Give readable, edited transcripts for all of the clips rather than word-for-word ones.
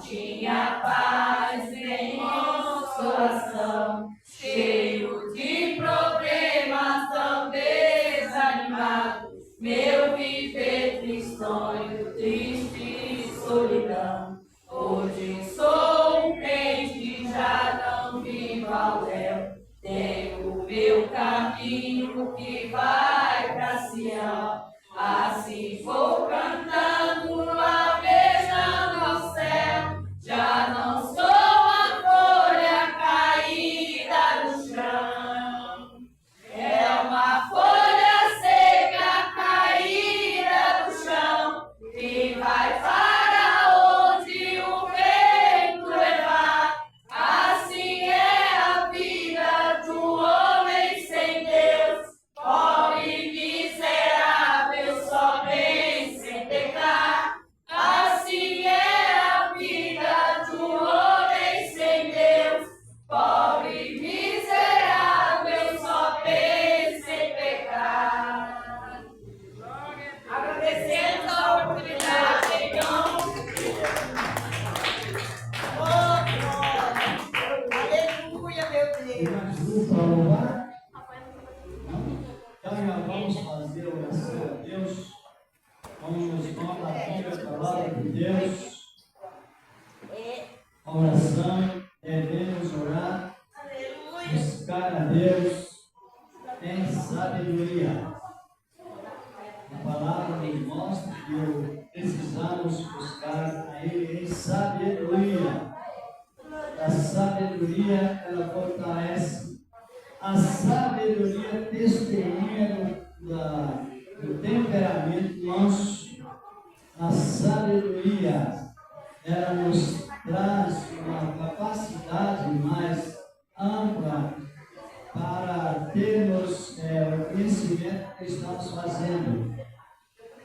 tinha paz em nosso coração, cheio de problemas, tão desanimado, meu viver tristonho, triste solidão. Hoje sou um crente, já não vivo ao léu, tenho meu caminho que vai pra Sião. Assim vou cantando, almejando ao céu, já não sou a folha caída do chão. É uma folha seca caída do chão, que vai para onde o vento levar. Assim é a vida do homem sem Deus, pobre, miserável, só bem sem pecar. Assim é a vida do homem sem Deus, pobre, miserável, só bem sem pecar. Agradecemos a oportunidade, Senhor. Oh, glória. Aleluia, meu Deus. Então, vamos fazer oração a Deus. Vamos nos mãos da Bíblia, a palavra de Deus. A oração, devemos orar, buscar a Deus em sabedoria. A palavra nos mostra que precisamos buscar a Ele em sabedoria. A sabedoria, ela fortalece. A sabedoria testemunha do temperamento nosso. A sabedoria, ela nos traz uma capacidade mais ampla para termos o conhecimento que estamos fazendo.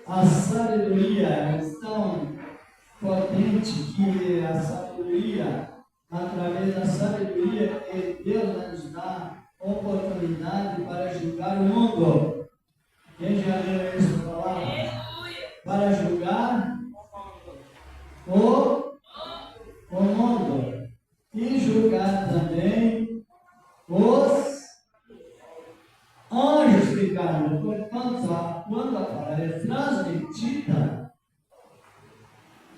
A sabedoria é tão potente que a sabedoria, através da sabedoria que Deus vai nos dar oportunidade para julgar o mundo. Quem já leu essa palavra? Para julgar o mundo e julgar também os anjos que caíram. Portanto, quando a palavra é transmitida,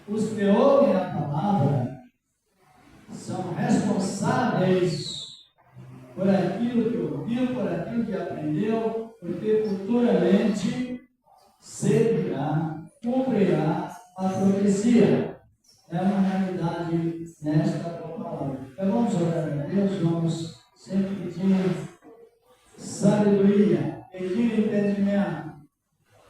os que ouvem a palavra são responsáveis por aquilo que ouviu, por aquilo que aprendeu, porque futuramente servirá, cumprirá a profecia. É uma realidade nesta palavra. Então vamos orar a Deus, vamos sempre pedir sabedoria, pedir entendimento,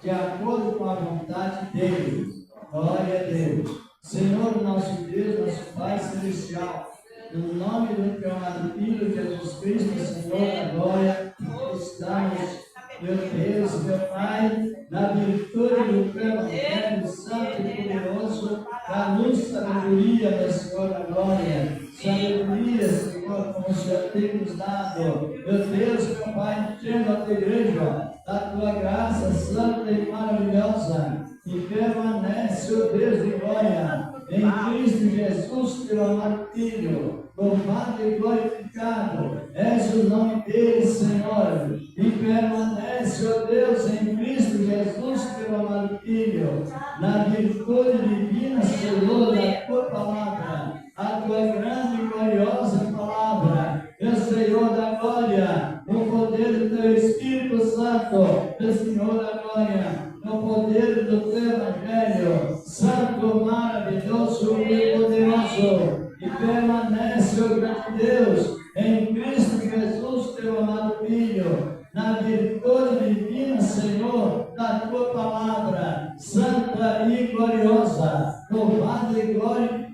de acordo com a vontade dele. Glória a Deus. Senhor, nosso Deus, nosso Pai Celestial, no nome do teu amado Filho Jesus Cristo, Senhor da glória, estamos, meu Deus, meu Pai, na virtude do Evangelho Santo e poderoso, da luz sabedoria do Senhor da glória. Sabedoria, Senhor, como o Senhor tem nos dado. Meu Deus, meu Pai, enchendo a tua igreja da tua graça santa e maravilhosa, e permanece, ó Deus de glória, em Cristo Jesus, teu amado Filho, louvado e glorificado, és o nome dele, Senhor, e permanece, ó Deus, em Cristo Jesus, teu amado Filho, na virtude divina, Senhor, da tua palavra, a tua grande e gloriosa palavra, meu Senhor da glória, no poder do teu Espírito Santo, meu Senhor da glória, no poder do teu Evangelho, Santo, maravilhoso e poderoso, e permanece, ó grande Deus, em Cristo Jesus, teu amado Filho, na virtude divina, Senhor, da tua palavra, santa e gloriosa, louvado e glorificado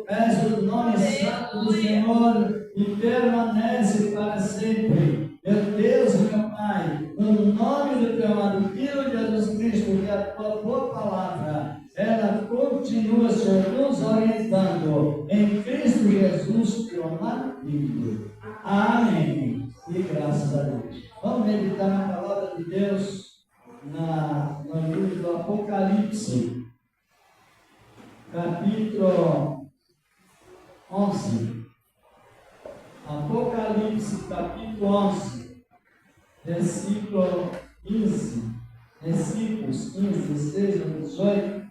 és o nome santo do Senhor, e permanece para sempre. Meu Deus, meu Pai, no nome do teu amado Filho Jesus Cristo, que a tua boa palavra, ela continua, Senhor, nos orientando em Cristo Jesus, teu amado Filho. Amém. E graças a Deus. Vamos meditar na palavra de Deus no livro do Apocalipse, capítulo 11. Apocalipse, capítulo 11, versículo 15, versículos 15, 16 a 18.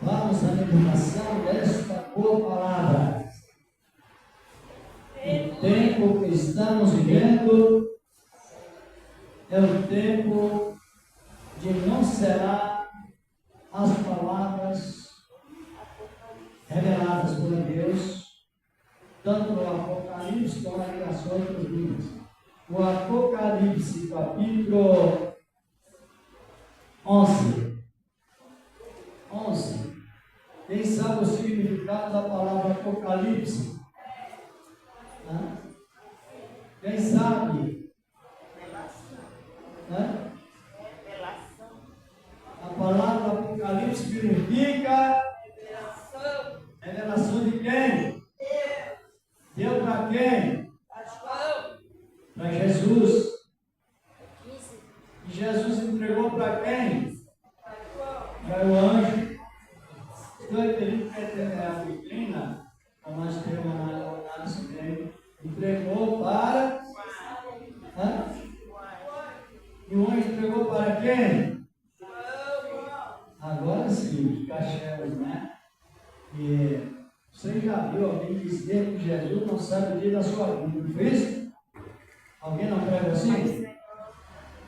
Vamos à meditação desta boa palavra. O tempo que estamos vivendo é o tempo de não será as palavras reveladas por Deus, tanto no Apocalipse como nas outras livros. O Apocalipse, capítulo 11. Quem sabe o significado da palavra Apocalipse? Hã? Quem sabe? Hã? A palavra Apocalipse significa revelação de quem? Deu para quem? Para Jesus. E Jesus entregou para quem? Para o anjo. Estou querendo terminar a doutrina, como nós temos na disciplina. Entregou para. Hã? E o anjo entregou para quem? Agora sim, os cachelos, né? E você já viu alguém dizer que Jesus não sabe o dia da sua vida? Não fez? Alguém não prega assim?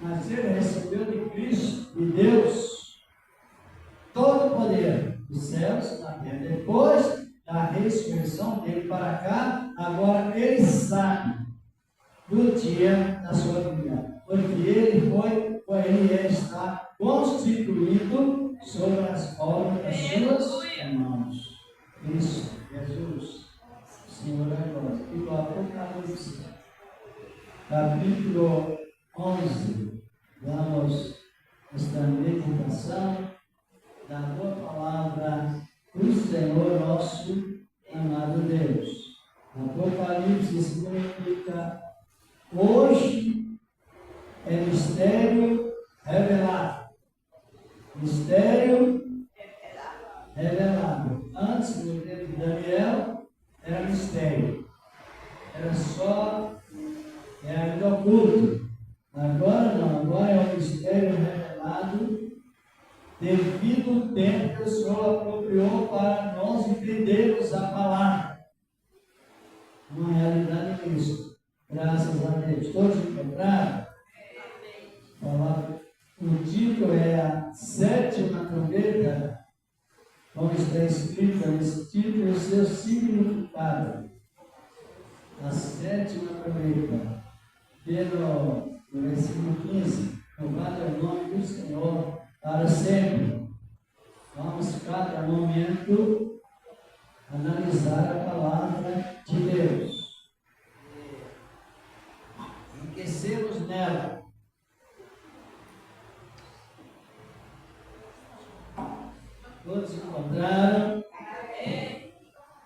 Mas ele recebeu de Cristo, de Deus, todo o poder dos céus na terra. Depois da ressurreição dele para cá, agora ele sabe do dia da sua vida. Porque ele está constituído sobre as obras das suas mãos. Isso, Jesus, Senhor é glória. E do Apocalipse, capítulo 11, vamos esta meditação da boa palavra do Senhor nosso amado Deus. Apocalipse significa hoje é mistério revelado. Mistério revelado. Antes, no tempo de Daniel, era mistério. Era só ainda oculto. Agora não, agora é um mistério revelado devido ao tempo que o Senhor apropriou para nós entendermos a palavra. Uma realidade é isso. Graças a Deus. Todos encontraram? O título é a sétima trombeta. Como está escrito nesse título, o seu significado. A sétima trombeta. Pelo versículo 15. Louvado é o nome do Senhor para sempre. Vamos, cada momento, analisar a palavra de Deus. Enriquecemos nela. Todos encontraram.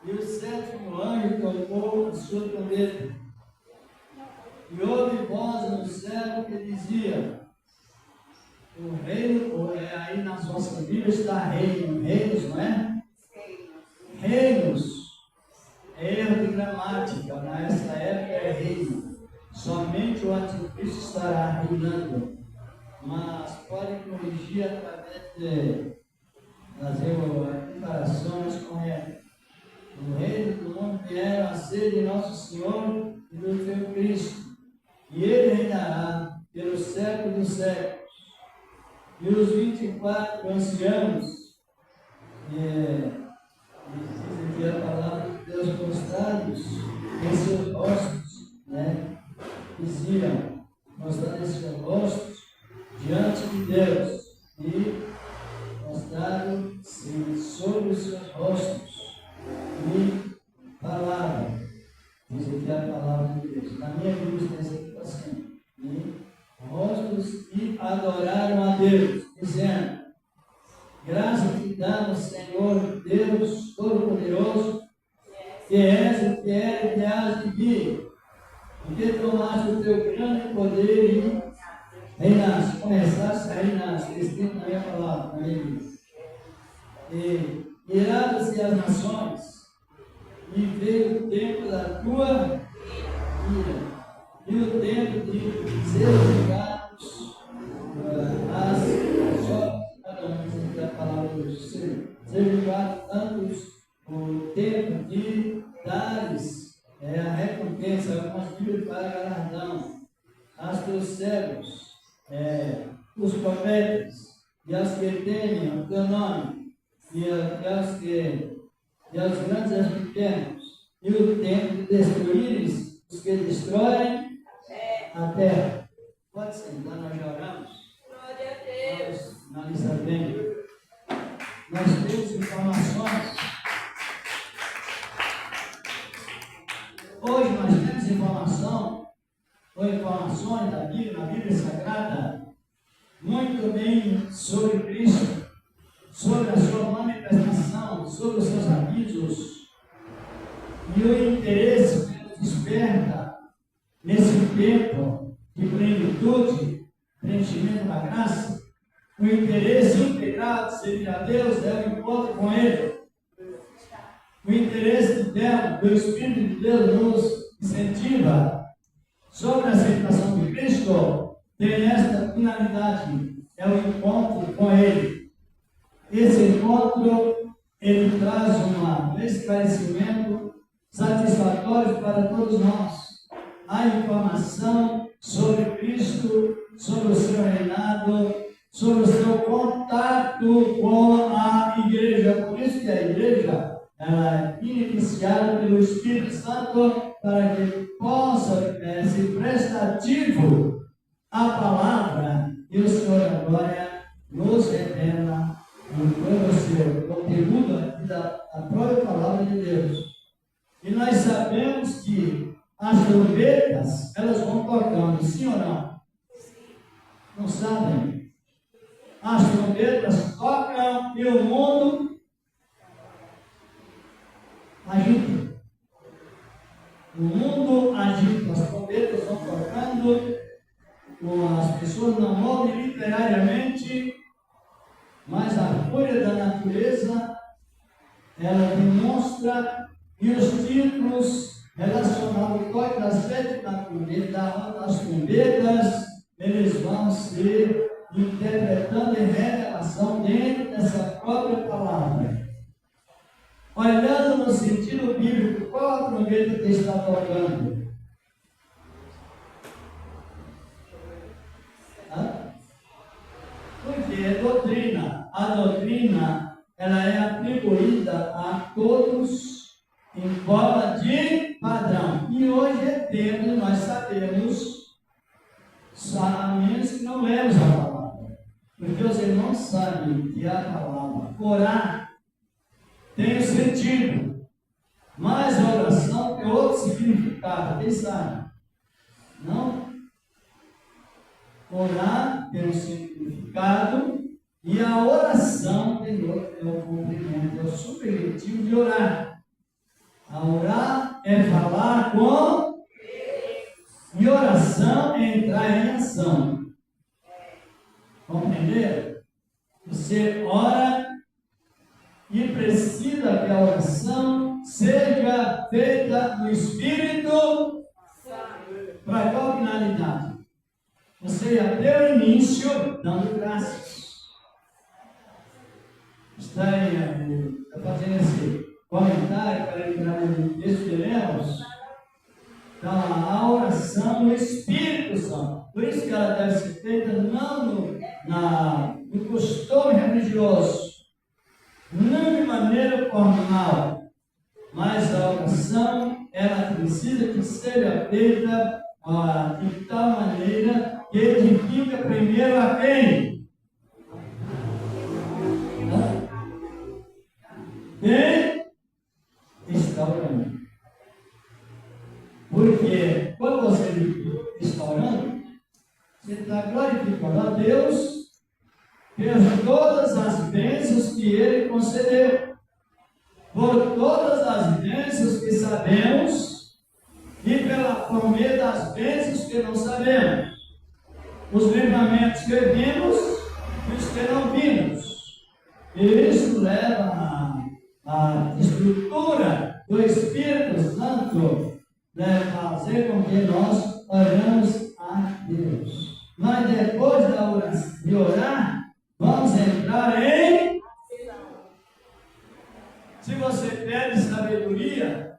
E o sétimo anjo tocou a sua trombeta. E houve voz no céu que dizia: o reino, aí nas vossas Bíblias está reino, reinos, não é? Reinos. É erro de gramática, nessa época é reino. Somente o anticristo estará reinando. Mas pode corrigir através de fazer a comparação mais correta. O reino do mundo vieram a ser de nosso Senhor e do seu Cristo. E ele reinará pelos séculos dos séculos. E os 24 anciãos, dizem que a palavra de Deus prostrados em seus rostos, né? Diziam, mostrando em seus rostos diante de Deus. E mostraram-se sobre os seus rostos e falaram. Diz aqui a palavra de Deus. Na minha Bíblia está escrito assim: e rostos e adoraram a Deus, dizendo: graças te damos, Senhor Deus Todo-Poderoso, que és o que é e que has de vir, porque tomaste o teu grande poder e reinaste, começaste a reinar, escrito na minha palavra, na minha Bíblia. E iradas-se as nações, e veio o tempo da tua ira, e o tempo de ser julgados as obras da palavra do Senhor. Ser julgado tanto o tempo de dares a recompensa, algumas Bíblias para galardão, aos teus servos, os profetas, e aos que temem o teu nome, e aos grandes e aos pequenos, e o tempo de destruires os que destroem a terra. Pode sentar, nós já oramos. Glória a Deus. Vamos analisar bem. Nós temos informações. Hoje nós temos informações da Bíblia, na Bíblia Sagrada, muito bem sobre Cristo, sobre a sua manifestação, sobre os seus avisos, e o interesse que nos desperta nesse tempo de plenitude, preenchimento da graça, o interesse integral de servir a Deus é o encontro com Ele. O interesse do Espírito de Deus nos incentiva sobre a aceitação de Cristo, tem esta finalidade, é o encontro com Ele. Esse encontro, ele traz um esclarecimento satisfatório para todos nós. A informação sobre Cristo, sobre o seu reinado, sobre o seu contato com a igreja. Por isso que a igreja ela é iniciada pelo Espírito Santo para que possa se prestativo à palavra, e o Senhor agora nos revela o seu conteúdo da própria palavra de Deus. E nós sabemos que as trombetas, elas vão tocando, sim ou não? Não sabem? As trombetas tocam e o mundo agita. O mundo agita, as trombetas vão tocando, as pessoas não movem literariamente, mas a fúria da natureza, ela demonstra, e os títulos relacionados ao toque das sete das trombetas, eles vão ser interpretando em revelação dentro dessa própria palavra. Olhando no sentido bíblico, qual a trombeta que está tocando? Porque é doutrina. A doutrina, ela é atribuída a todos em forma de padrão. E hoje é tempo, nós sabemos, a menos que não lemos a palavra. Porque os irmãos sabem que a palavra orar tem o sentido, mas a oração tem outro significado. Quem sabe? Não? Orar tem um significado e a oração tem outro, é o cumprimento, é o subjetivo de orar. A orar é falar com e oração é entrar em ação. Compreenderam? Você ora e precisa que a oração seja feita no Espírito. Para qual finalidade? Você já deu início dando graças. Está fazendo esse comentário para entrar no texto que lemos. Então, a oração no Espírito Santo. Por isso que ela deve ser feita não no costume religioso, não de maneira formal, mas a oração, ela precisa que seja feita de tal maneira que edifica primeiro a quem? Quem está orando. Porque quando você está orando, você está glorificando a Deus por todas as bênçãos que Ele concedeu, por todas as bênçãos que sabemos e por meio das bênçãos que não sabemos, os livramentos que vimos e os que não vimos. E isso leva à estrutura do Espírito Santo, fazer com que nós oramos a Deus. Mas depois de orar, vamos entrar em... Se você pede sabedoria,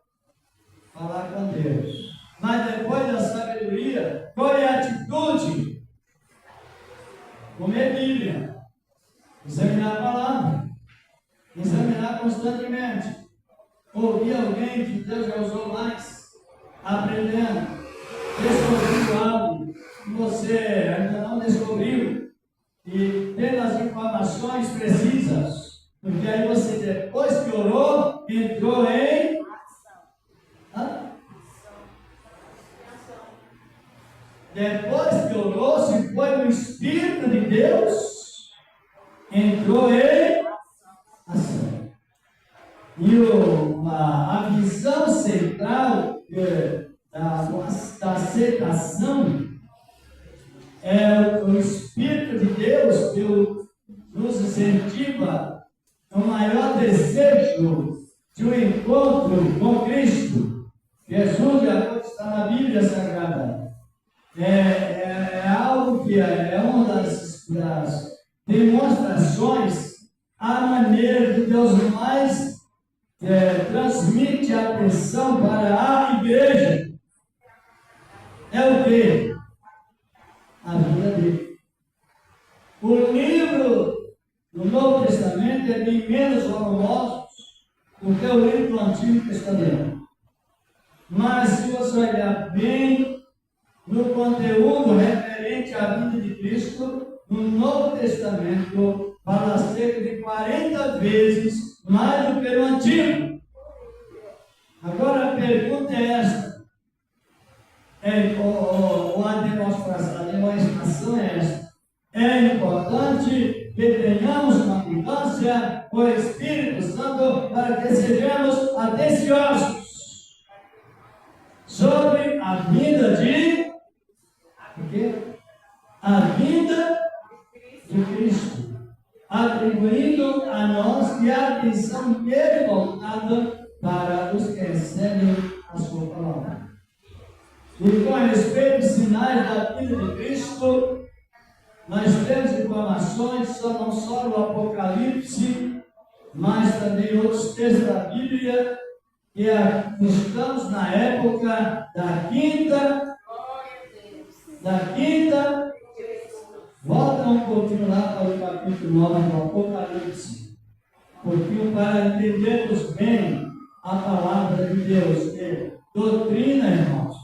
falar com Deus. Mas depois da sabedoria, qual é a atitude? Comer Bíblia. Examinar a palavra. Examinar constantemente. Ouvir alguém que Deus já usou mais. Aprendendo. Descobrindo algo que você ainda não descobriu. E tendo as informações precisas. Porque aí você, depois que orou, entrou em ação. Depois que orou, se foi no Espírito de Deus, entrou em ação. E a visão central da aceitação é o Espírito de Deus que nos incentiva o maior desejo de um encontro com Cristo. Jesus, de acordo com está na Bíblia Sagrada, é algo que é uma das demonstrações, a maneira que Deus mais transmite a atenção para a igreja. É o quê? A vida dele. O livro do Novo Testamento é bem menos volumoso do que o livro do Antigo Testamento. Mas se você olhar bem no conteúdo referente à vida de Cristo, no Novo Testamento fala cerca de 40 vezes mais do que no Antigo. Agora a pergunta é esta. A demonstração é esta. É importante que tenhamos uma convivência com o Espírito Santo para que sejamos atenciosos sobre a vinda de... A vinda de Cristo, atribuindo a nós que a atenção dele voltada para os que recebem a sua palavra. E com respeito aos sinais da vida de Cristo, nós temos informações não só no Apocalipse, mas também outros textos da Bíblia, que estamos na época da quinta. Volta um pouquinho lá para o capítulo 9 do Apocalipse, um pouquinho para entendermos bem a palavra de Deus. Doutrina, irmãos,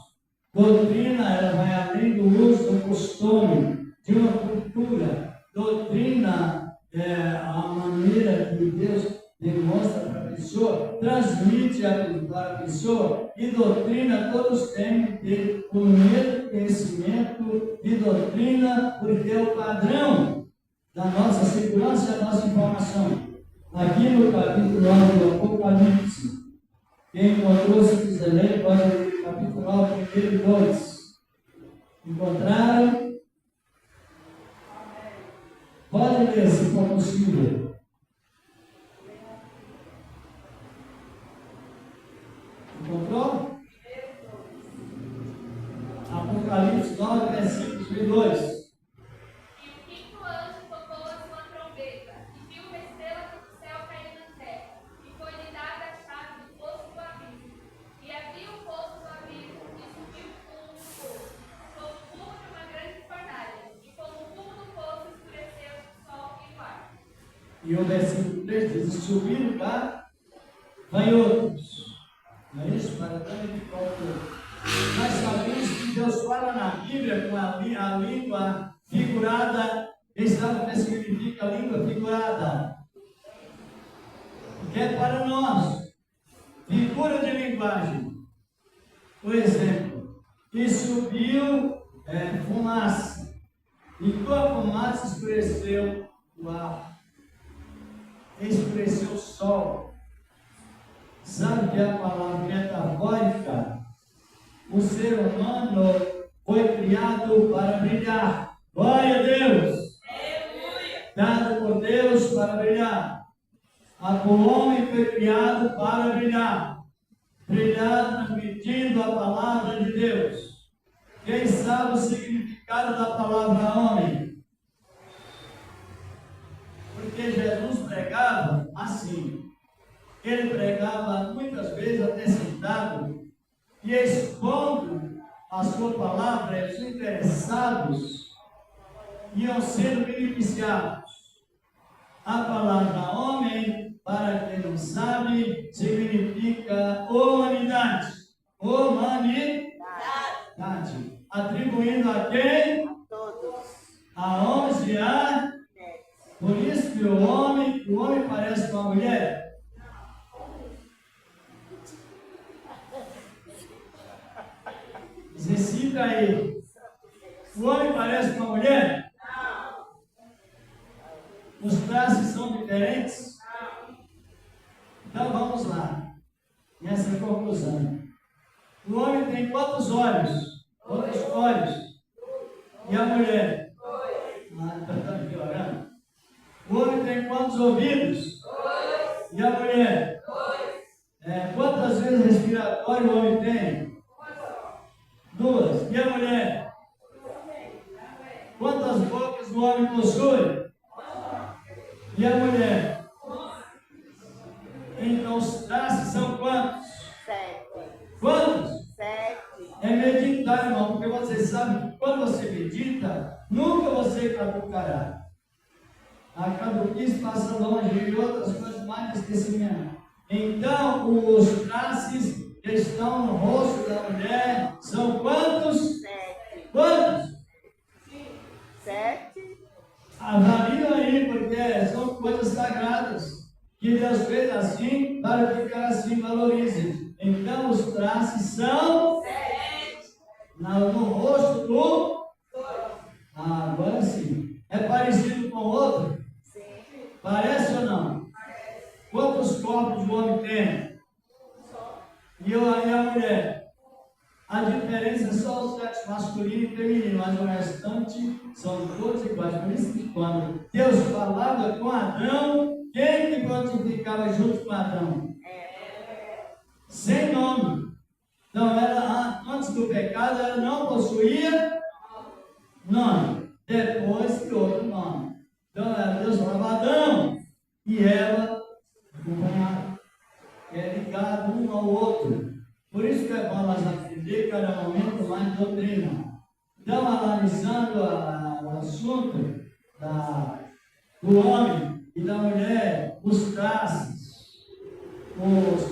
doutrina ela vai além do uso do costume, de uma cultura. Doutrina é a maneira que Deus demonstra para a pessoa, transmite para a pessoa, e doutrina todos têm que ter o mesmo conhecimento de doutrina, porque é o padrão da nossa segurança e da nossa informação. Aqui no capítulo 9 do Apocalipse, quem encontrou, se quiser ler, pode ler o capítulo 9, primeiro e 2. Encontraram? Pode ler, se for possível. Encontrou? Apocalipse 9, versículos 1 e 2. E o quinto anjo tocou a sua trombeta, e viu uma estrela do céu cair na terra, e foi-lhe dada a chave do poço do abismo. E havia o poço do abismo, e subiu fundo do poço, sob o fumo de uma grande fornalha, e como o fumo do poço escureceu o sol e o ar. E o versículo 3 diz: subiram cá, vai outros. Não é isso? Para também de qualquer. Nós sabemos que Deus fala na Bíblia com a língua figurada. Quem sabe o que significa língua figurada? Que é para nós. Figura de linguagem. Por exemplo, e subiu fumaça. E com a fumaça escureceu o ar. Escureceu o sol. Sabe que a palavra metafórica? O ser humano foi criado para brilhar. Glória a Deus! Dado por Deus para brilhar. O homem foi criado para brilhar. brilhar transmitindo a palavra de Deus. Quem sabe o significado da palavra homem? Porque Jesus pregava assim. Ele pregava muitas vezes até sentado e expondo a sua palavra, os interessados iam sendo beneficiados. A palavra homem, para quem não sabe, significa humanidade. Humanidade. Atribuindo a quem? A todos. A homens e a... Por isso que o homem parece uma mulher. Exercita aí. O homem parece uma mulher? Os traços são diferentes? Então vamos lá. Nessa conclusão. O homem tem quantos olhos? Quantos olhos? E a mulher? Está piorando. O homem tem quantos ouvidos? E a mulher? Quantas vezes respiratório o homem tem? 2. E a mulher? Quantas bocas o homem possui? E a mulher? Então os traços são quantos? 7. Quantos? 7. É meditar, irmão, porque você sabe que quando você medita, nunca você caducará. A caduquice passa longe e outras coisas mais de esquecimento. Então, os traços que estão no rosto da mulher são quantos? 7. Quantos? 7. Avaliam aí, porque são coisas sagradas. Que Deus fez assim, para ficar assim, valorize. Então, os traços são 7. no rosto do... agora sim. É parecido com o outro? Sim. Parece ou não? Quantos corpos o homem tem? E a mulher? A diferença é só o sexo masculino e feminino, mas o restante são todos iguais. Por isso que quando Deus falava com Adão, quem que prontificava junto com Adão? Sem nome. Então, ela, antes do pecado, ela não possuía nome. Depois que outro nome. Então, Deus falava Adão e ela acompanhava. É ligado um ao outro. Por isso que é bom nós aprender cada momento mais doutrina. Então, analisando o assunto do homem e da mulher, os traços,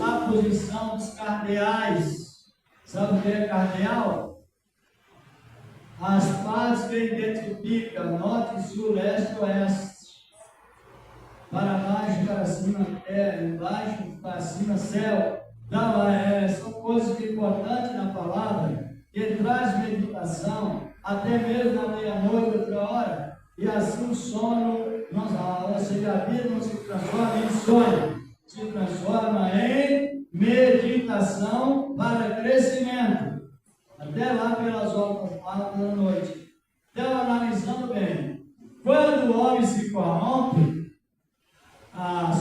a posição dos cardeais. Sabe o que é cardeal? As partes que identificam norte, sul, leste e oeste. Para baixo, para cima, terra, embaixo, para cima, céu. Então, são coisas importantes na palavra, que traz meditação, até mesmo na meia-noite, outra hora. E assim o sono, ou seja, a vida não se transforma em sonho, se transforma em meditação para crescimento. Até lá pelas horas da noite. Então, analisando bem, quando o homem se corrompe,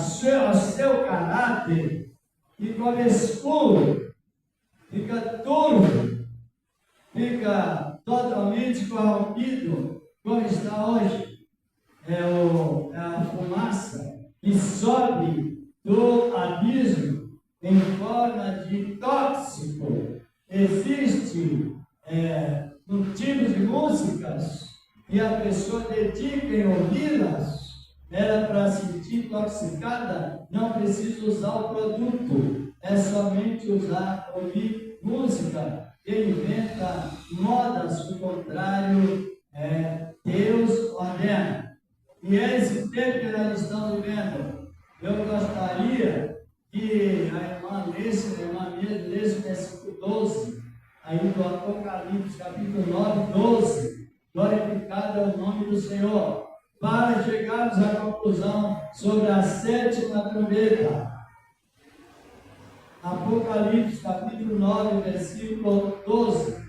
seu caráter fica obscuro, fica turvo, fica totalmente corrompido, como está hoje. É a fumaça que sobe do abismo em forma de tóxico. Existe um tipo de músicas que a pessoa dedica em ouvi-las. Ela, para se sentir intoxicada, não precisa usar o produto, é somente ouvir música. Ele inventa modas, o contrário, Deus ordena. E é esse tempo que nós estamos vivendo. Eu gostaria que a irmã lesse o versículo 12, aí do Apocalipse, capítulo 9, 12. Glorificado é o nome do Senhor. Para chegarmos à conclusão sobre a 7ª trombeta. Apocalipse, capítulo 9, versículo 12.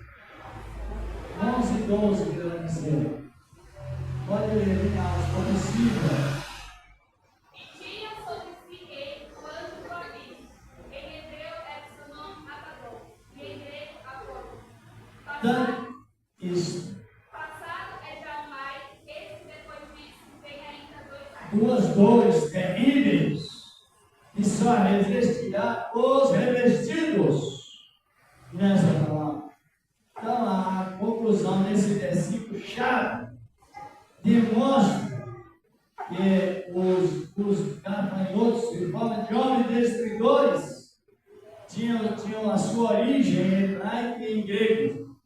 11 e 12, quero dizer. Pode ler em alto, como possível. E tinha sobre si ele o anjo do abismo. Em hebreu é seu nome duas dores terríveis, e só resistirá os revestidos nessa palavra. Então, a conclusão desse versículo chave demonstra que os gafanhotos, em forma de homens destruidores, tinham a sua origem em hebraico e em grego.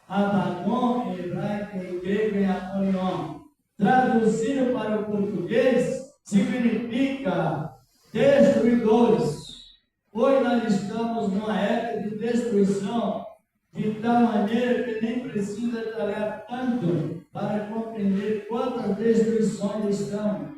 Abaddon em hebraico e em grego em Apolion. Traduzido para o português, significa destruidores. Hoje nós estamos numa época de destruição, de tal maneira que nem precisa trabalhar tanto para compreender quantas destruições estão.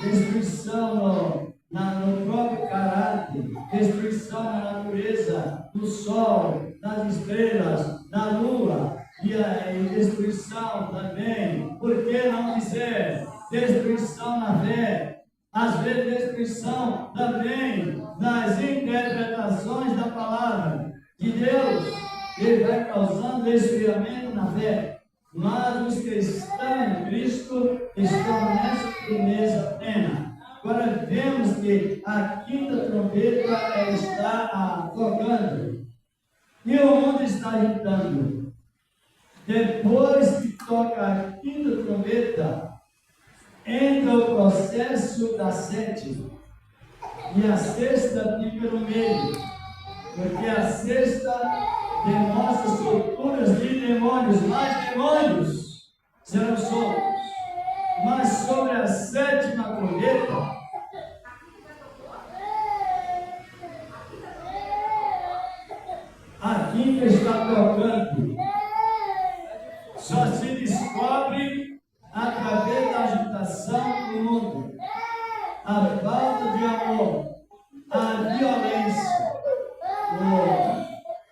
Destruição no próprio caráter, destruição na natureza, no sol, nas estrelas, na lua, e destruição também, por que não dizer destruição na fé? Às vezes destruição também nas interpretações da palavra de Deus, ele vai causando esfriamento na fé. Mas os que estão em Cristo estão nessa firmeza plena. Agora vemos que a quinta trombeta está tocando. E o mundo está agitando. Depois que toca a quinta trombeta, entra o processo da sétima. E a sexta fica no meio. Porque a sexta demonstra solturas de demônios. Mais demônios serão soltos. Mas sobre a sétima trombeta, a quinta está tocando. Só se descobre através da agitação do mundo, a falta de amor, a violência,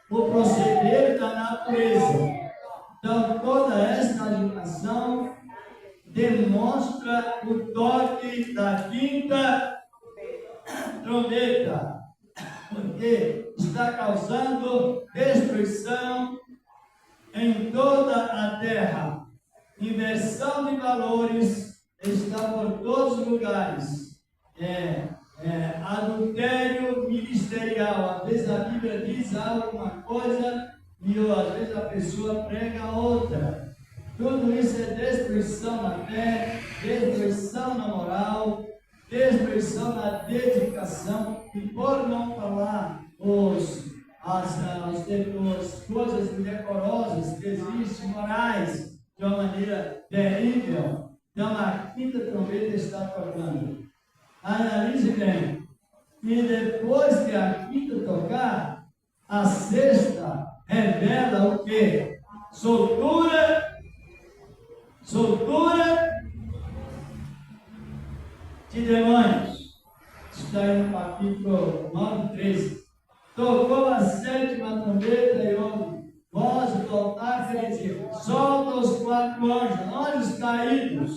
o proceder da natureza. Então, toda esta agitação demonstra o toque da quinta trombeta, porque está causando destruição em toda a terra. Inversão de valores está por todos os lugares. Adultério ministerial. Às vezes a Bíblia diz alguma coisa e às vezes a pessoa prega outra. Tudo isso é destruição na fé, destruição na moral, destruição na dedicação, e por não falar as coisas indecorosas que existem, morais, de uma maneira terrível. Então a quinta trombeta está tocando. Analise bem. E depois que a quinta tocar, a sexta revela o quê? Soltura de demônios. Está aí no capítulo 9, 13. Tocou a sétima trombeta e houve voz do altar que dizia: solta os 4 anjos caídos,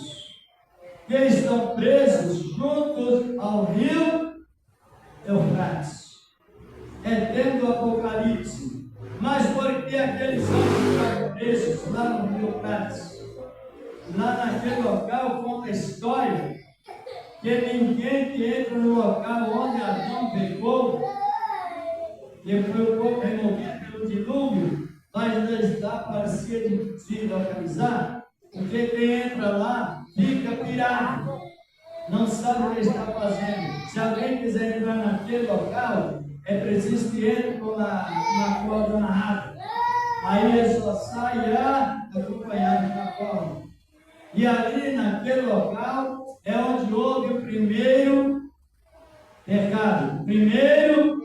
que estão presos juntos ao rio Eufrates. É dentro do Apocalipse. Mas por que aqueles anjos estão presos lá no rio Eufrates? Lá naquele local conta a história que ninguém que entra no local onde Adão pecou, que foi um pouco removido pelo dilúvio, mas ainda está parecia de se localizar, porque quem entra lá fica pirado, não sabe o que está fazendo. Se alguém quiser entrar naquele local, é preciso que entre com uma corda amarrada. Aí ele só sairá acompanhado da corda. E ali naquele local é onde houve o primeiro pecado. O primeiro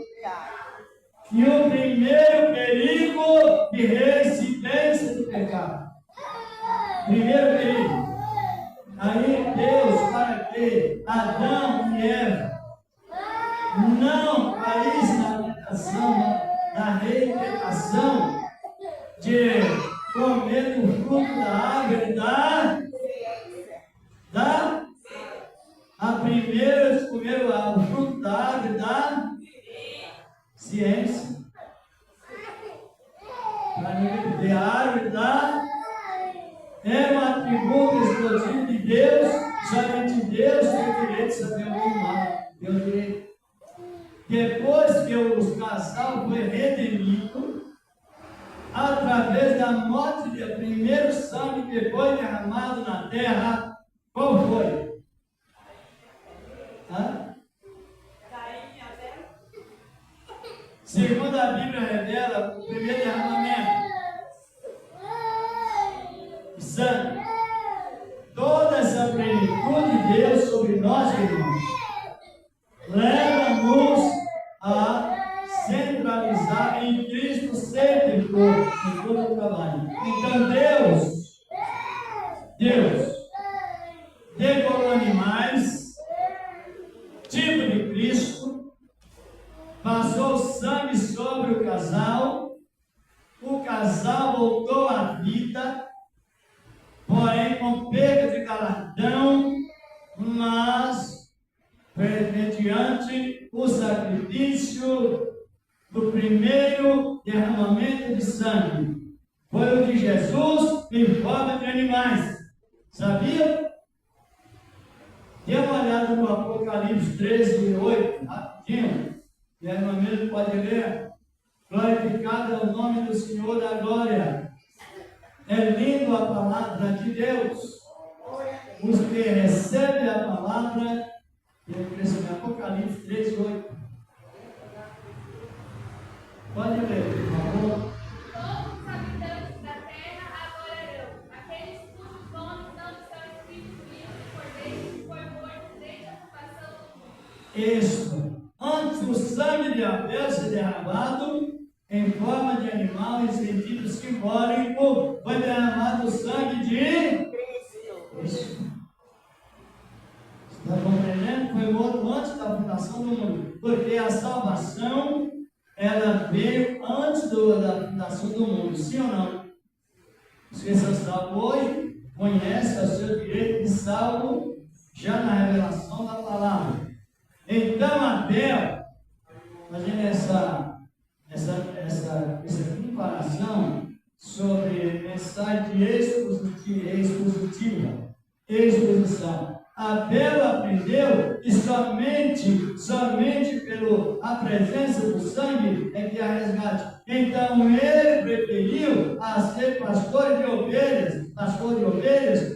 perigo de reincidência do pecado. Primeiro perigo. Aí Deus, para que Adão e Eva não caíssem na tentação, na reiteração de comer o fruto da árvore eles comeram o fruto da árvore da ciência. A árvore da é um atributo exclusivo de Deus Somente Deus tem o direito de saber o bem e o mal. Tem o direito. Depois que o casal foi redimido, através da morte do primeiro sangue que foi derramado na terra, qual foi? Segundo a Bíblia revela, o primeiro derramamento de sangue. Toda essa plenitude de Deus sobre nós, irmãos, leva-nos a centralizar em Cristo sempre em todo o trabalho. Então Deus decorou animais, tipo de Cristo, passou sangue sobre o casal voltou à vida, porém com perda de galardão, mas mediante o sacrifício do primeiro derramamento de sangue. Foi o de Jesus em forma de animais. Sabia? Dê uma olhada no Apocalipse 13, 8, rapidinho. E aí, meu amigo pode ler. Glorificado é o nome do Senhor da glória. É lindo a palavra de Deus. Os que recebem a palavra, Apocalipse 13, 8. Pode ler, por favor. Todos os habitantes da terra adorarão aqueles cujos nomes não estão escritos no livro do Cordeiro que foi morto desde a fundação do mundo. Isso. Antes do sangue de Abel ser derramado em forma de animal, em sentido simbólico, foi derramado o sangue de Cristo. Está compreendendo? Foi morto antes da fundação do mundo. Porque a salvação, ela veio antes da fundação do mundo. Sim ou não? Se você é salvo hoje, conhece o seu direito de salvo já na revelação da palavra. Então, Abel, fazendo essa comparação sobre mensagem de exposição. Abel aprendeu que somente pela presença do sangue é que há resgate. Então ele preferiu a ser pastor de ovelhas,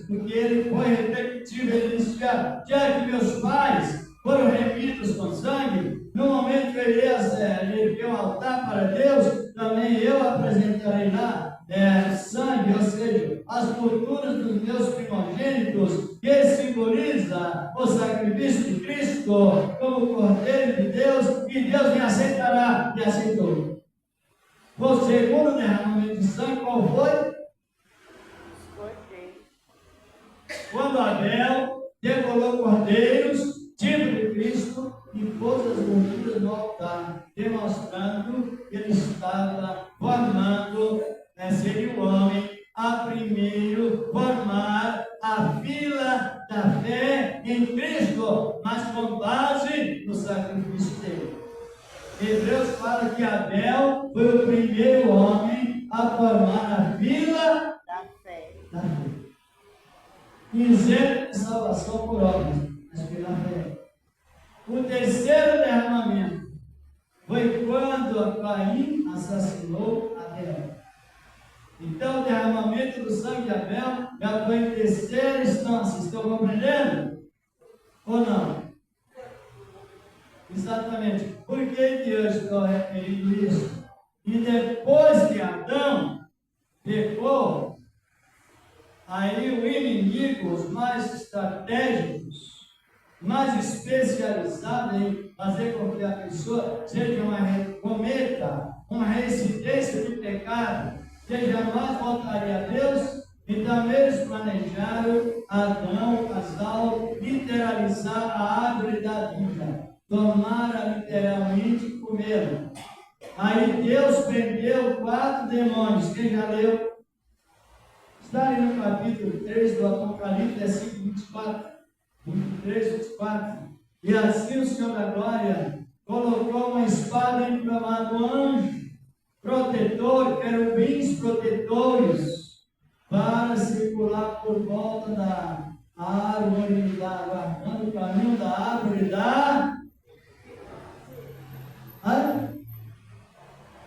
porque ele foi repetitivo, ele disse, já que meus pais foram remidos com sangue, no momento que ele deu altar para Deus, também eu apresentarei lá sangue, ou seja, as culturas dos meus primogênitos, que simboliza o sacrifício de Cristo como Cordeiro de Deus, e Deus me aceitará, e aceitou. O segundo derramamento de sangue, qual foi? Quando Abel degolou cordeiros, tipo de Cristo, e pôs as gorduras no altar, demonstrando que ele estava formando, seria o homem a primeiro formar a fila da fé em Cristo, mas com base no sacrifício dele. Hebreus fala que Abel foi o primeiro homem a formar a fila da fé. Isento de salvação por obras, mas pela fé. O terceiro derramamento foi quando Caim assassinou Abel. Então, o derramamento do sangue de Abel já foi em terceira instância. Estão compreendendo? Ou não? Exatamente. Por que eu estou referindo isso? E depois que Adão pecou, aí o inimigo, os mais estratégicos, mais especializados em fazer com que a pessoa cometa uma reincidência de pecado, que jamais voltaria a Deus, então eles planejaram Adão, o casal, literalizar a árvore da vida, tomaram literalmente e comeram. Aí Deus prendeu 4 demônios, quem já leu? Está aí no capítulo 3 do Apocalipse, versículo 24, 23, 24. E assim o Senhor da Glória colocou uma espada inflamada, um anjo protetor, querubins protetores, para circular por volta árvore da, guardando o caminho da árvore da...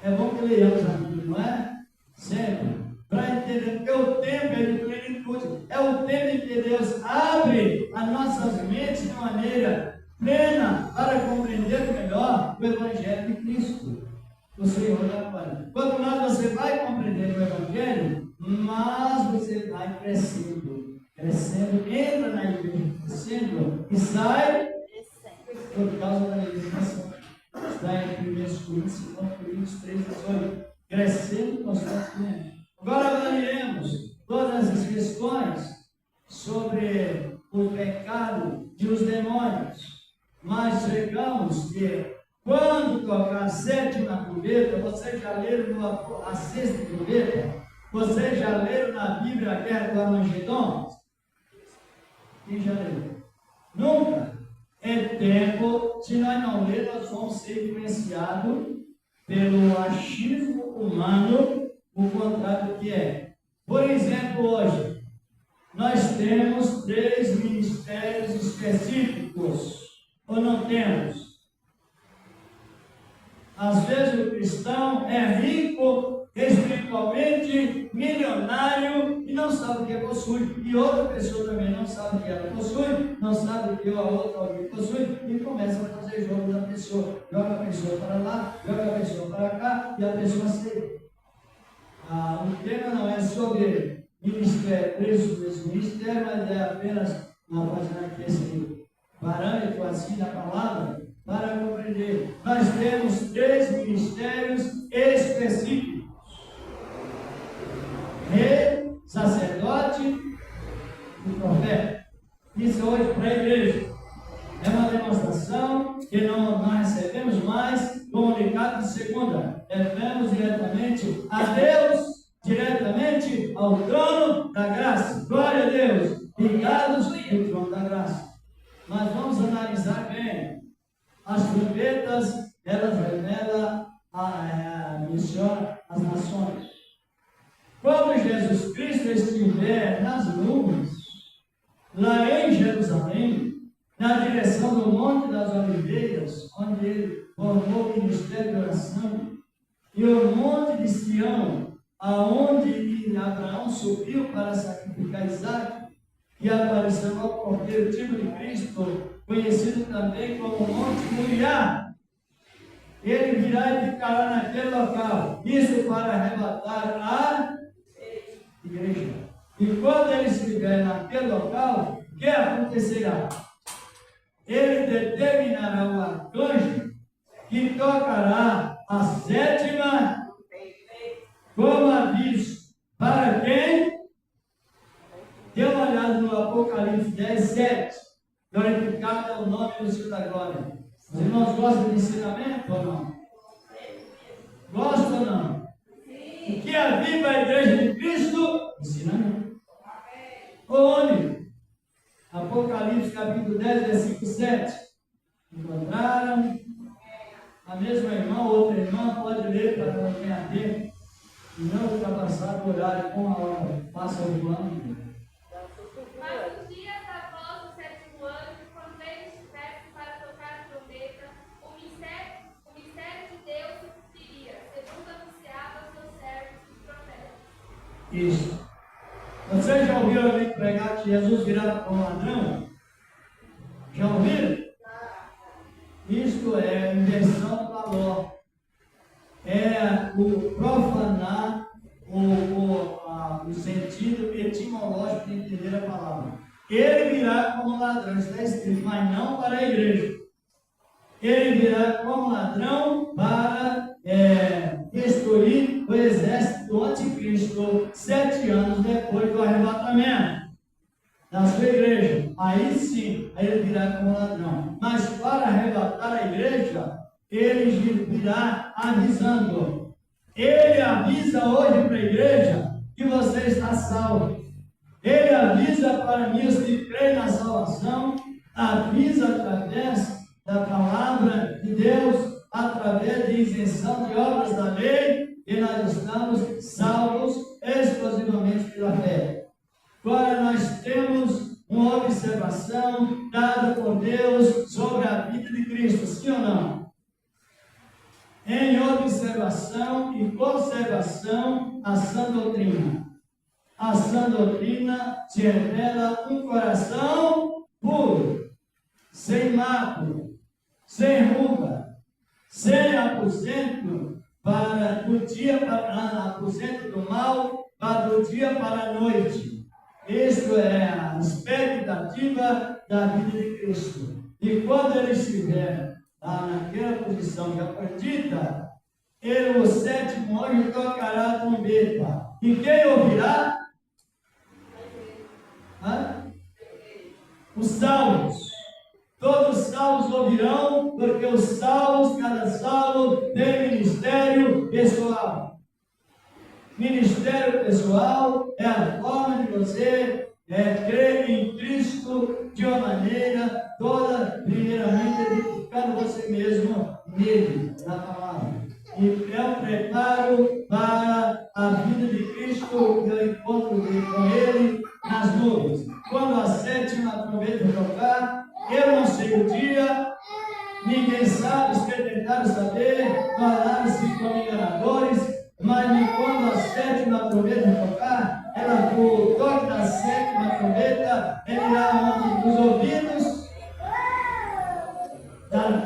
É bom que leiamos a Bíblia, não é? Sempre. Para entender, porque o tempo é de plenitude. É o tempo em que Deus abre as nossas mentes de maneira plena para compreender melhor o Evangelho de Cristo, o Senhor da Paz. Quanto mais você vai compreender o Evangelho, mais você vai crescendo. Crescendo, entra na igreja, crescendo e sai por causa da educação. Está em 1 Coríntios, 2 Coríntios 3, 18. Crescendo constantemente. Agora avaliemos todas as questões sobre o pecado e os demônios. Mas chegamos que quando tocar a sétima trombeta, vocês já leram a sexta trombeta? Vocês já leram na Bíblia a guerra do Armagedon? Quem já leu? Nunca. É tempo, se nós não lermos, nós vamos ser influenciados pelo achismo humano, o contrário do que é. Por exemplo, hoje, nós temos 3 ministérios específicos, ou não temos? Às vezes o cristão é rico, espiritualmente, milionário, e não sabe o que possui. E outra pessoa também não sabe o que ela possui, não sabe o que a outra alguém possui, e começa a fazer jogo da pessoa. Joga a pessoa para lá, joga a pessoa para cá, e a pessoa aceita. O tema não é sobre ministério, preço desse ministério, mas é apenas uma página aqui, esse parâmetro assim da palavra, para compreender. Nós temos 3 ministérios específicos: rei, sacerdote e profeta. Isso hoje para a igreja é uma demonstração que não recebemos mais comunicado de segunda. Levamos diretamente a Deus, diretamente ao trono da graça. Glória a Deus, ligados no trono da graça. Mas vamos analisar bem. As trombetas, elas revelam a missão às nações. Quando Jesus Cristo estiver nas nuvens, lá em Jerusalém, na direção do Monte das Oliveiras, onde ele formou o ministério de oração, e o Monte de Sião, aonde Abraão subiu para sacrificar Isaac, e apareceu ao Cordeiro, tipo de Cristo, conhecido também como Monte Moriá. Ele virá e ficará naquele local, isso para arrebatar a igreja. E quando ele estiver naquele local, o que acontecerá? Ele determinará o arcanjo que tocará a sétima como aviso. Para quem? Dê uma olhada no Apocalipse 10, 7. Glorificado é o nome do Senhor da glória. Os irmãos gostam de ensinamento ou não? Gostam ou não? O que aviva a igreja de Cristo? Ensinamento. Onde? Apocalipse capítulo 10, versículo 7. Encontraram? A mesma irmã, outra irmã, pode ler para não ganhar tempo e não ultrapassar o horário com a hora. Passa o plano. Mas os dias após o 7º ano, quando ele estivesse para tocar a trombeta, o mistério de Deus se cumpriria, segundo anunciava aos seus servos os profetas. Isso. Vocês já ouviram alguém pregar que Jesus virá como ladrão? Já ouviram? Isto é inversão do valor. É o profanar o sentido etimológico de entender a palavra. Ele virá como ladrão, está escrito, mas não para a igreja. Ele virá como ladrão para destruir o exército do anticristo 7 anos depois do arrebatamento da sua igreja. Aí sim, ele virá como ladrão. Mas para arrebatar a igreja, ele virá avisando. Ele avisa hoje para a igreja que você está salvo. Ele avisa para mim os que creem na salvação, avisa através da palavra de Deus, através de isenção de obras da lei, e nós estamos salvos exclusivamente pela fé. Agora nós temos uma observação dada por Deus sobre a vida de Cristo, sim ou não? Em observação e conservação a sã doutrina. A sã doutrina se revela um coração puro, sem mácula, sem ruga, sem aposento aposento do mal para do dia para a noite. Isto é a expectativa da vida de Cristo. E quando ele estiver naquela posição de acredita, ele, o sétimo anjo, tocará a trombeta. E quem ouvirá? Os salvos. Todos os salvos ouvirão, porque os salvos, cada salvo tem ministério pessoal. Ministério pessoal é a forma de você crer em Cristo de uma maneira toda, primeiramente edificando você mesmo nele, na palavra. E é um preparo para a vida de Cristo, que eu encontro com ele nas nuvens. Quando a sétima trombeta tocar, eu não sei o dia, ninguém sabe, os que tentaram saber, falaram-se como enganadores, mas quando a sétima trombeta tocar, o toque da sétima trombeta, ele irá nos ouvidos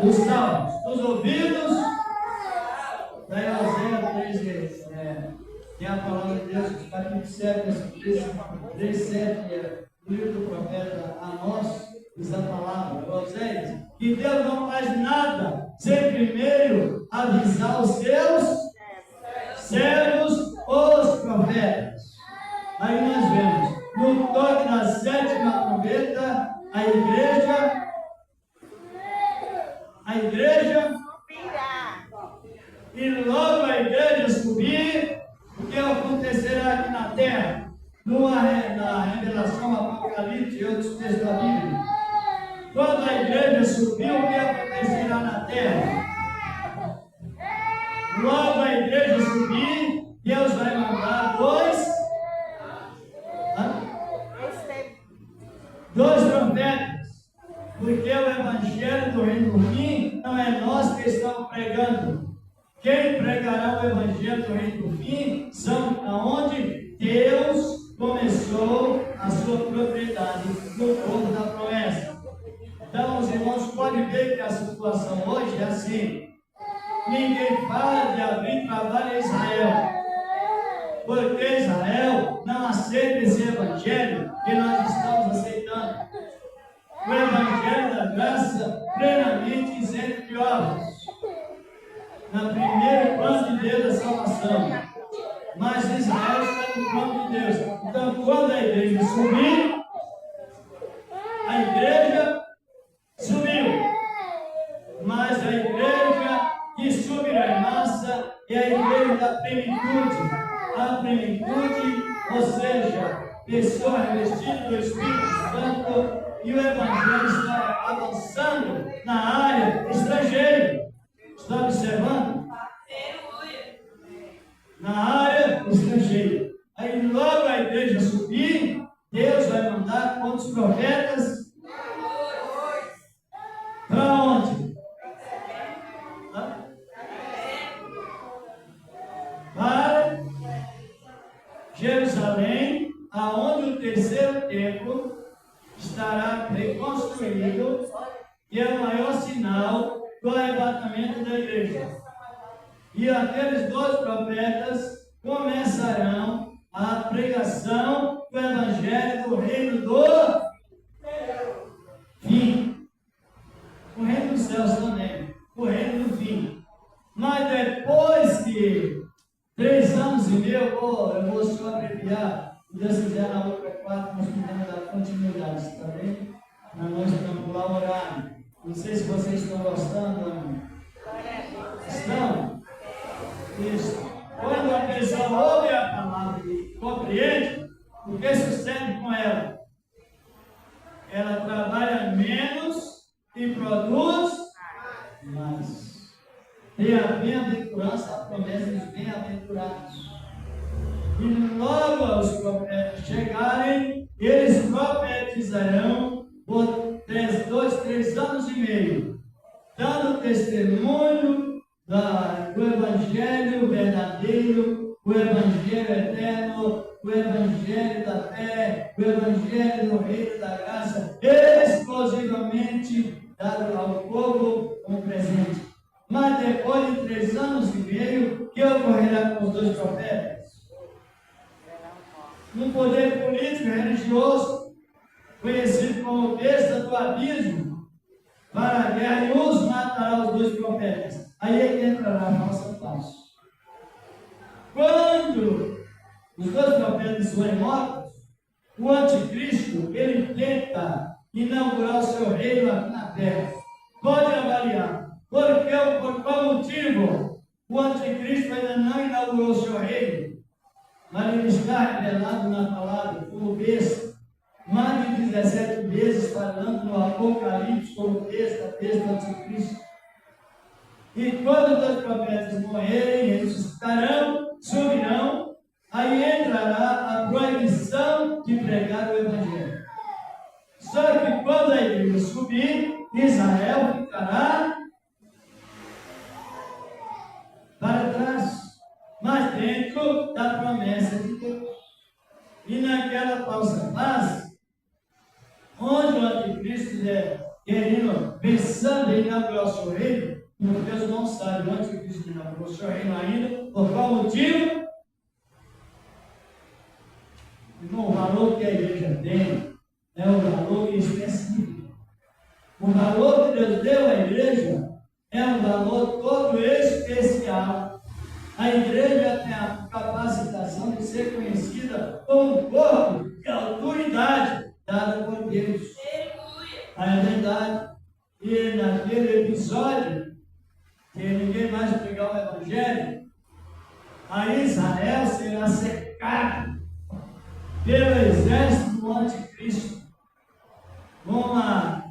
dos salmos, dos ouvidos da Oséias 13, tem a palavra de Deus, capítulo 7, 3:7, o livro do profeta Amós, diz a palavra, Oséias, que Deus não faz nada sem primeiro avisar os seus servos, os profetas. Aí nós vemos, no toque da sétima trombeta, a igreja, e logo a igreja subir, o que acontecerá aqui na terra? Na revelação Apocalipse e outros textos da Bíblia. Quando a igreja subir, o que acontecerá na terra? Logo a igreja subir, Deus vai mandar dois profetas, porque o evangelho do reino do fim não é nós que estamos pregando. Quem pregará o evangelho do reino do fim são aonde Deus começou a sua propriedade no povo da promessa. Então os irmãos podem ver que a situação hoje é assim. Ninguém fala de abrir trabalho em Israel, porque Israel não aceita esse evangelho que nós estamos aceitando. O evangelho da graça plenamente isento de obras. No primeiro plano de Deus da salvação. Mas Israel está no plano de Deus. Então, quando a igreja subir, a igreja subiu. Mas a igreja que subirá em massa é a igreja da plenitude. A plenitude, ou seja, pessoa revestida do Espírito Santo, e o Evangelho está avançando na área estrangeira. Está observando? Na área estrangeira. Aí logo a igreja subir, Deus vai mandar quantos profetas? Para onde? Para Jerusalém, aonde o terceiro templo estará reconstruído, e é o maior sinal do arrebatamento da igreja. E aqueles dois profetas começarão a pregação do evangelho do reino do fim. O reino dos céus também, o reino do fim. Mas depois que 3 anos e meio, eu vou só abreviar, se Deus quiser na outra 4, nós podemos dar continuidade, está bem? Nós estamos lá orando. Não sei se vocês estão gostando ou não. Estão? Isso. Quando a pessoa ouve a palavra e compreende, o que sucede com ela? Ela trabalha menos e produz mais. Tem a bem-aventurança, a promessa dos bem-aventurados. E logo os profetas chegarem, eles profetizarão anos e meio, dando testemunho do Evangelho verdadeiro, o Evangelho eterno, o Evangelho da fé, o Evangelho do Reino da Graça, exclusivamente dado ao povo como presente. Mas depois de 3 anos e meio, o que ocorrerá com os 2 profetas? Um poder político e religioso, conhecido como besta do abismo, para a guerra, e os matará os 2 profetas. Aí é que entrará a falsa paz. Quando os 2 profetas forem mortos, o anticristo, ele tenta inaugurar o seu reino aqui na terra. Pode avaliar. Por qual motivo o anticristo ainda não inaugurou o seu reino? Mas ele está revelado na palavra como besta. Mais de 17 vezes falando no Apocalipse como besta do anticristo. E quando os 2 profetas morrerem, ressuscitarão, subirão, aí entrará a proibição de pregar o Evangelho. Só que quando a igreja subir, Israel ficará para trás, mas dentro da promessa de Deus. E naquela falsa paz, onde o anticristo querendo, pensando em inaugurar o seu reino, Deus não sabe, o anticristo inaugurou o seu reino ainda, por qual motivo? Irmão, o valor que a igreja tem é um valor específico. O valor que Deus deu à igreja é um valor todo especial. A igreja tem a capacitação de ser conhecida como um corpo de autoridade dada por Deus. A verdade. E naquele episódio, que ninguém mais pregar o Evangelho, a Israel será cercada pelo exército do anticristo. Uma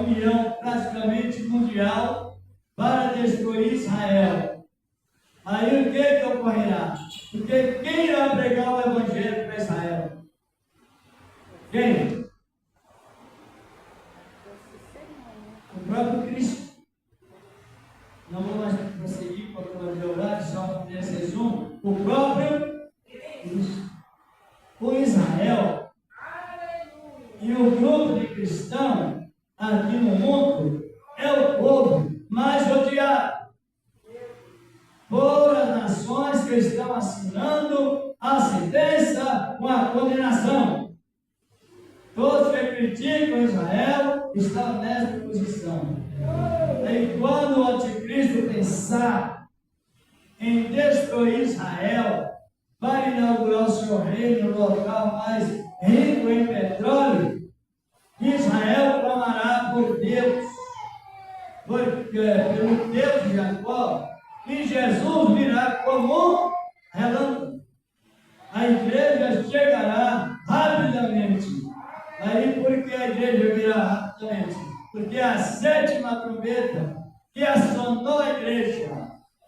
união praticamente mundial para destruir Israel. Aí o que ocorrerá? Porque quem irá pregar o Evangelho para Israel? Quem? O próprio Cristo. Não vou mais prosseguir para poder orar, só nesse resumo. O próprio Cristo. O Israel e o grupo de cristãos aqui no mundo é o povo mais odiado por as nações que estão assinando a sentença com a condenação. Todos que criticam Israel estão nessa posição. E quando o anticristo pensar em destruir Israel para inaugurar o seu reino no local mais rico em petróleo, Israel clamará por Deus, pelo Deus de Jacó, e Jesus virá como um relâmpago. A igreja chegará rapidamente. Aí por que a igreja virá rapidamente? Porque a 7ª trombeta que assonou a igreja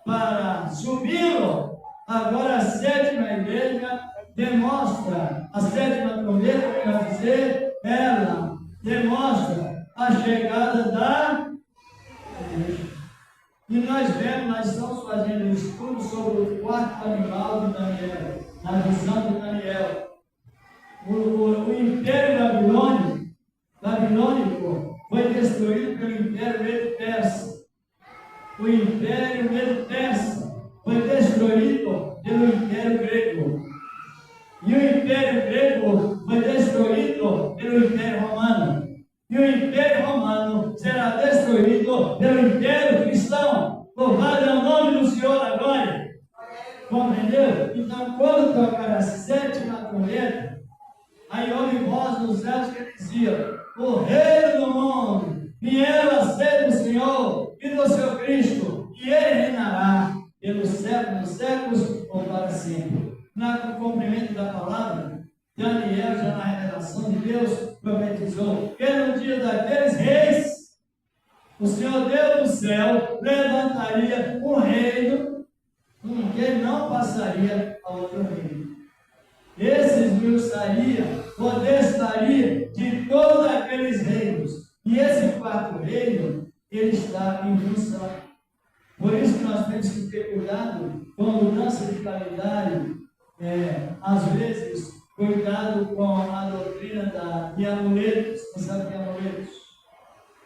para subi-lo, agora a 7ª igreja demonstra, a 7ª trombeta, quer dizer, ela demonstra a chegada da igreja. E nós estamos fazendo um estudo sobre o 4º animal de Daniel, na visão de Daniel. O Império Babilônico foi destruído pelo Império Medo-Persa. O Império Medo-Persa foi destruído pelo Império Grego. E o Império Grego foi destruído pelo Império Romano. E o Império Romano será destruído pelo Império Cristão. Louvado é o nome do Senhor da glória. Compreendeu? Então, quando tocar a 7ª trombeta, aí houve voz dos céus que dizia: o Rei do mundo vieram a ser do Senhor e do seu Cristo, e ele reinará pelos séculos dos séculos ou para sempre. No cumprimento da palavra, Daniel, já na revelação de Deus, profetizou que no dia daqueles reis, o Senhor Deus do céu levantaria um reino que ele não passaria a outro reino. Esse esmiuçaria, potestaria de todos aqueles reinos. E esse quarto reino, ele está em função. Por isso que nós temos que ter cuidado com a mudança de calendário. Às vezes, cuidado com a doutrina de amuletos. Você sabe o que é amuletos?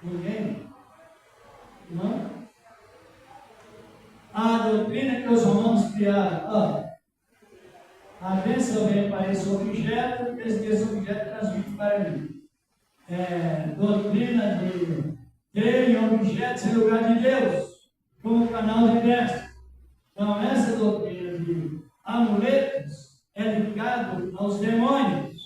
Ninguém? Não? A doutrina que os romanos criaram. A bênção vem para esse objeto, esse objeto transmite para mim. Doutrina de crer em objetos em lugar de Deus, como canal de bênção. Então, essa doutrina de amuletos é ligada aos demônios,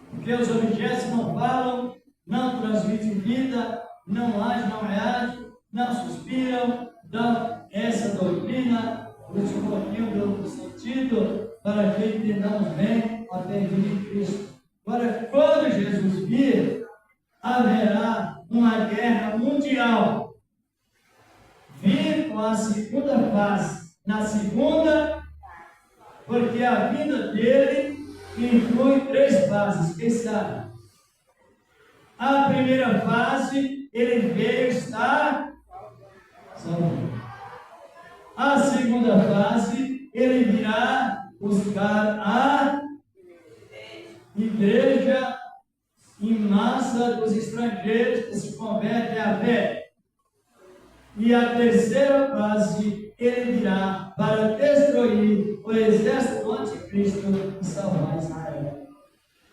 porque os objetos não falam, não transmitem vida, não agem, não reagem, não suspiram. Então, essa doutrina nos um pouquinho do sentido para que entendamos bem a vida de Cristo. Agora, quando Jesus vir, haverá uma guerra mundial. Vir com a segunda fase. Na segunda, porque a vida dele inclui 3 fases, quem sabe? A primeira fase, ele veio estar salvo. A segunda fase, ele virá buscar a igreja em massa dos estrangeiros que se convertem à fé. E a terceira fase, ele virá para destruir o exército do anticristo e salvar Israel.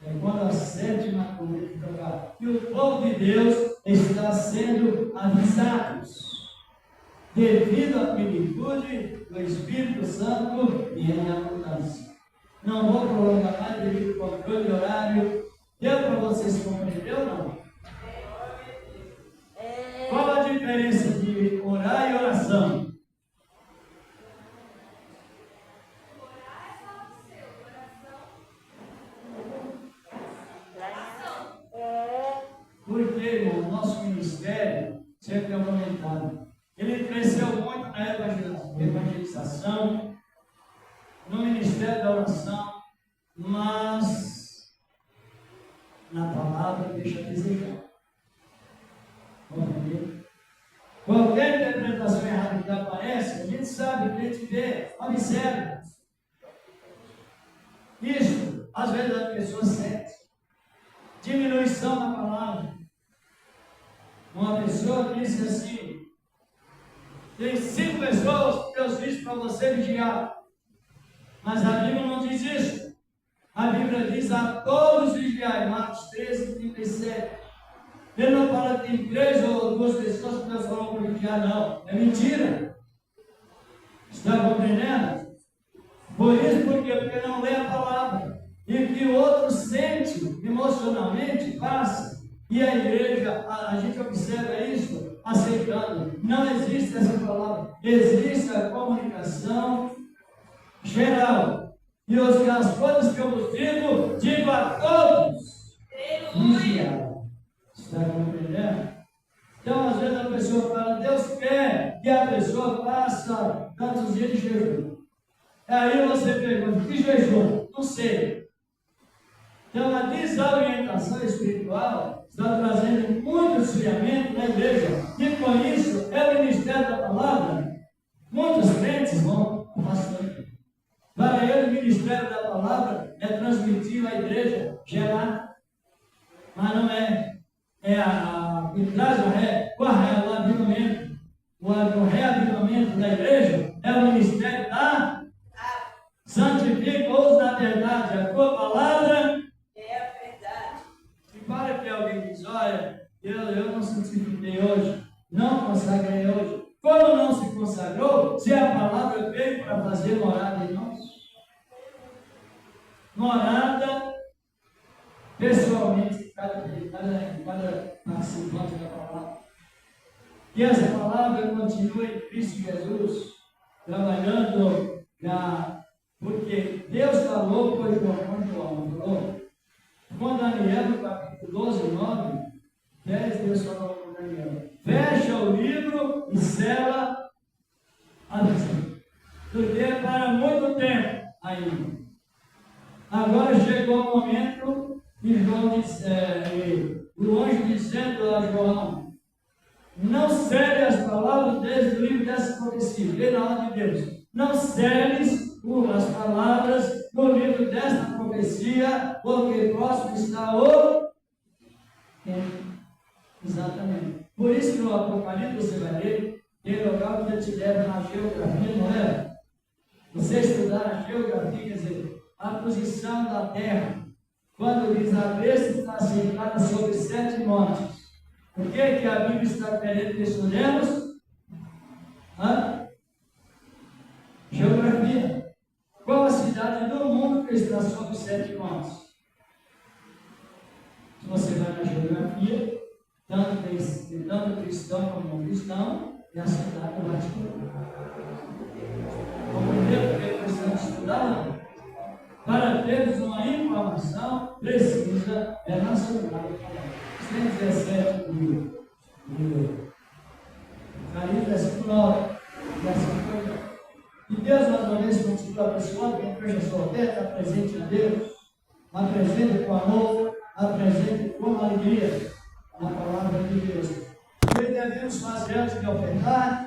É quando a sétima colheita tocar. E o povo de Deus está sendo avisados devido à plenitude do Espírito Santo e em abundância. Não vou prolongar mais devido ao controle de horário. Deu para vocês compreender ou não? Qual a diferença de orar e oração? Orar é só o seu, oração. Porque, irmão, o nosso ministério sempre é aumentado. Ele cresceu muito na evangelização, no ministério da oração, mas na palavra deixa a desejar. Qualquer interpretação errada que aparece, a gente sabe, a gente vê, observa. Isso, às vezes a pessoa sente diminuição na palavra. Uma pessoa disse assim: tem 5 pessoas que Deus disse para você vigiar. Mas a Bíblia não diz isso. A Bíblia diz a todos vigiar, Marcos 13, 37. Ele não fala que tem 3 ou 2 pessoas que Deus falou para vigiar, não. É mentira. Está compreendendo? Por isso, porque não lê a palavra. E que o outro sente emocionalmente, passa. E a igreja, a gente observa isso, aceitando. Não existe essa palavra. Existe a comunicação geral. E as coisas que eu vos digo a todos. Vigiar. Está compreendendo? Então, às vezes a pessoa fala: Deus quer que a pessoa faça tantos dias de jejum. Aí você pergunta: que jejum? Não sei. Então, a desorientação espiritual está trazendo muito esfriamento na igreja. E com isso, é o ministério da palavra. Muitos crentes vão afastando. Para ele, o ministério da palavra é transmitir à igreja gelada. Mas não é. Que traz o reavivamento. O reavivamento da igreja é o ministério da santifica-os na verdade. A tua palavra é a verdade. E para que alguém diz: olha, eu não santifiquei hoje, não consagrei hoje. Como não se consagrou, se a palavra veio para fazer morada em nós? Morada pessoalmente, cada participante da palavra. Que essa palavra continue em Cristo Jesus, trabalhando porque Deus falou com João, falou com Daniel, no capítulo 12, 9, 10, Deus falou com Daniel: fecha o livro e sela a visão, porque é para muito tempo ainda. Agora chegou o momento e o anjo dizendo a João: Não cele as palavras desde o livro dessa profecia. Lê na ordem de Deus. Não celes as palavras do livro desta profecia, porque próximo está o tempo. Exatamente. Por isso que no Apocalipse você vai ler, tem local que ele te leva na geografia, não é? Você estudar a geografia, quer dizer, a posição da terra. Quando diz a besta está sentada sobre 7 montes. O que a Bíblia está querendo que estudemos? Geografia. Qual a cidade do mundo que está sobre 7 montes? Se você vai na geografia, tanto cristão como não cristão, é a cidade do Vaticano. O primeiro que precisamos estudar, para termos uma informação precisa, é nacional. 117 do Carinho, versículo 9. E Deus, mais uma vez, continua abençoando quem fecha sua fé, está presente a Deus, apresente com amor, apresente com alegria a palavra de Deus. O que devemos fazer antes de ofertar?